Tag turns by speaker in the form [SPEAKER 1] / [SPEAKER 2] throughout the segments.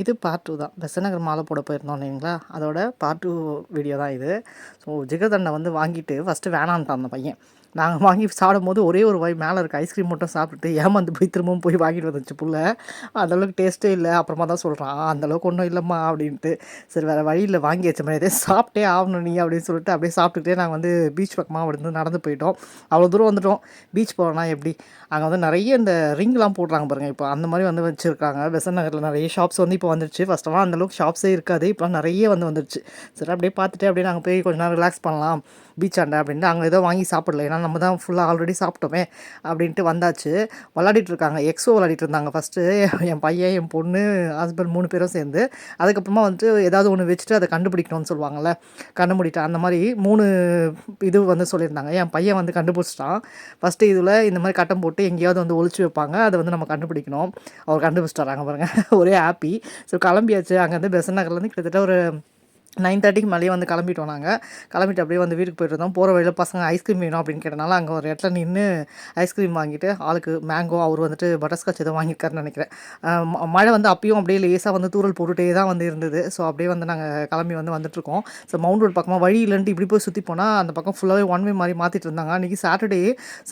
[SPEAKER 1] இது பார்ட் 2 தான். பெசன்ட் நகர் மாலை போட போயிருந்தோம் இல்லைங்களா? அதோட பார்ட் 2 வீடியோ தான் இது. ஸோ ஜிகர்தண்டை வந்து வாங்கிட்டு ஃபஸ்ட்டு வேணான்ட்டான் அந்த பையன். நாங்கள் வாங்கி சாப்பிடும்போது ஒரே ஒரு வாய் மேலே இருக்க ஐஸ்கிரீம் மட்டும் சாப்பிட்டுட்டு ஏமாந்து போய் திரும்பவும் போய் வாங்கிட்டு வந்துச்சு புள்ள. அந்தளவுக்கு டேஸ்ட்டே இல்லை. அப்புறமா தான் சொல்கிறான், அந்தளவுக்கு ஒன்றும் இல்லைம்மா அப்படின்ட்டு. சரி வேறு வழியில் வாங்கி வச்ச மாதிரி எதே சாப்பிட்டே ஆகணும் நீ அப்படின்னு சொல்லிட்டு அப்படியே சாப்பிட்டுக்கிட்டே நாங்கள் வந்து பீச் பக்கமாக வந்து நடந்து போயிட்டோம். அவ்வளோ தூரம் வந்துட்டோம். பீச் போகிறோன்னா எப்படி, அங்கே வந்து நிறைய இந்த ரிங்லாம் போடுறாங்க பாருங்கள். இப்போ அந்த மாதிரி வந்து வச்சுருக்காங்க. பெசன்ட் நகரில் நிறைய ஷாப்ஸ் வந்து இப்போ வந்துருச்சு. ஃபஸ்ட்டெல்லாம் அந்தளவுக்கு ஷாப்ஸே இருக்காது. இப்போலாம் நிறைய வந்துருச்சு. சரி அப்படியே பார்த்துட்டு அப்படியே நாங்கள் போய் கொஞ்ச நேரம் ரிலாக்ஸ் பண்ணலாம் பீச்சாண்ட அப்படின்ட்டு அங்கே ஏதோ வாங்கி சாப்பிடல. ஏன்னா நம்ம தான் ஃபுல்லாக ஆல்ரெடி சாப்பிட்டோமே அப்படின்ட்டு வந்தாச்சு. விளாடிட்டு இருக்காங்க. எக்ஸோ விளாடிட்டு இருந்தாங்க ஃபஸ்ட்டு. என் பையன், என் பொண்ணு, ஹஸ்பண்ட் 3 பேரும் சேர்ந்து. அதுக்கப்புறமா வந்துட்டு ஏதாவது ஒன்று வச்சுட்டு அதை கண்டுபிடிக்கணும்னு சொல்லுவாங்கள்ல, கண்டுபிடிட்டா அந்த மாதிரி 3 இது வந்து சொல்லியிருந்தாங்க. என் பையன் வந்து கண்டுபிடிச்சிட்டான். ஃபஸ்ட்டு இதில் இந்த மாதிரி கட்டம் போட்டு எங்கேயாவது வந்து ஒழிச்சு வைப்பாங்க. அதை வந்து நம்ம கண்டுபிடிக்கணும். அவர் கண்டுபிடிச்சிட்டாராங்க பாருங்கள். ஒரே ஹாப்பி. ஸோ கிளம்பியாச்சு. அங்கேருந்து பெசன்ட் நகர்லேருந்து கிட்டத்தட்ட ஒரு 9:30க்கு மேலேயே வந்து கிளம்பிட்டோம் நாங்கள். கிளம்பிட்டு அப்படியே வந்து வீட்டுக்கு போய்ட்டுருந்தோம். போகிற வழியில் பசங்க ஐஸ்கிரீம் வேணும் அப்படின்னு கேட்டனால அங்கே ஒரு இடத்துல நின்று ஐஸ்கிரீம் வாங்கிட்டு ஆளுக்கு மேங்கோ, அவர் வந்துட்டு பட்டர்ஸ்காட்ச் ஏதோ வாங்கியிருக்காருன்னு நினைக்கிறேன். மழை வந்து அப்பயும் அப்படியே லேசாக வந்து தூரல் போட்டுகிட்டே தான் வந்து இருந்தது. ஸோ அப்படியே வந்து நாங்கள் கிளம்பி வந்து வந்துட்டுருக்கோம். ஸோ மவுண்ட் ரோட் பக்கமாக வழி இல்லைன்ட்டு இப்படி போய் சுற்றி போனால் அந்த பக்கம் ஃபுல்லாகவே ஒன் வே மாதிரி மாற்றிட்டு இருந்தாங்க. அன்றைக்கி சாட்டர்டே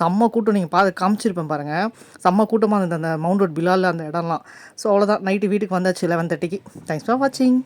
[SPEAKER 1] செம்ம கூட்டம். நீங்கள் காமிச்சிருப்பேன் பாருங்கள். செம்ம கூட்டமாக இருந்தது அந்த மவுண்ட் ரோட் பிலாலில் அந்த இடம்லாம். ஸோ அவ்வளோதான். நைட்டு வீட்டுக்கு வந்தாச்சு 11:30க்கு. தேங்க்ஸ் ஃபார் வாட்சிங்.